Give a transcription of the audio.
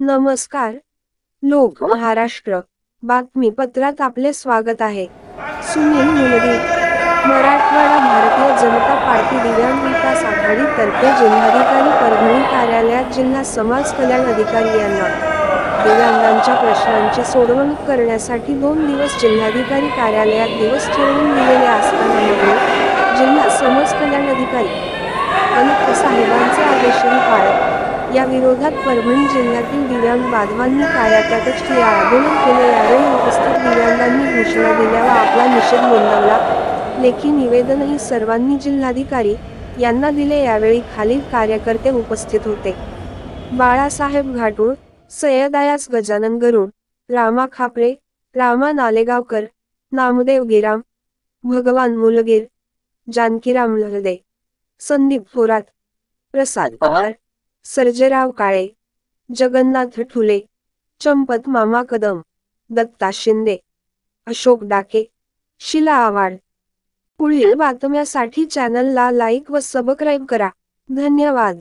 नमस्कार. लोक महाराष्ट्र बातमीपत्रात आपले स्वागत आहे. सुनील मुलगी. मराठवाडा भारतीय जनता पार्टी दिव्यांग विकास आघाडी तर्फे जिल्हाधिकारी परभणी कार्यालयात जिल्हा समाज कल्याण अधिकारी यांना दिव्यांगांच्या प्रश्नांची सोडवणूक करण्यासाठी 2 दिवस जिल्हाधिकारी कार्यालयात दिवस ठरवून दिलेले असताना मध्ये जिल्हा समाज कल्याण अधिकारी कलेक्टर साहेबांचे आदेशही पाळत या विरोधात परभणी जिल्ह्यातील दिव्यांग बांधवांनी कार्यालयातच ठिय्या आंदोलन केले. यावेळी उपस्थित दिव्यांगांनी घोषणा दिल्या व आपला निषेध नोंदवला. लेखी निवेदनही सर्वांनी जिल्हाधिकारी यांना दिले. यावेळी खालील कार्यकर्ते उपस्थित होते: बाळासाहेब घाटुळ, सय्यद अयाज गजानन गरुड, रामा खापरे, रामा नालेगावकर, नामदेव गिराम, भगवान मुलगीर, जानकीराम लहदे, संदीप थोरात, प्रसाद पवार, सर्जेराव काळे, जगन्नाथ ठुले, चंपत मामा कदम, दत्ता शिंदे, अशोक डाके, शिला आव्हाड. पुढील बातम्यासाठी चॅनलला लाईक व सबस्क्राईब करा. धन्यवाद.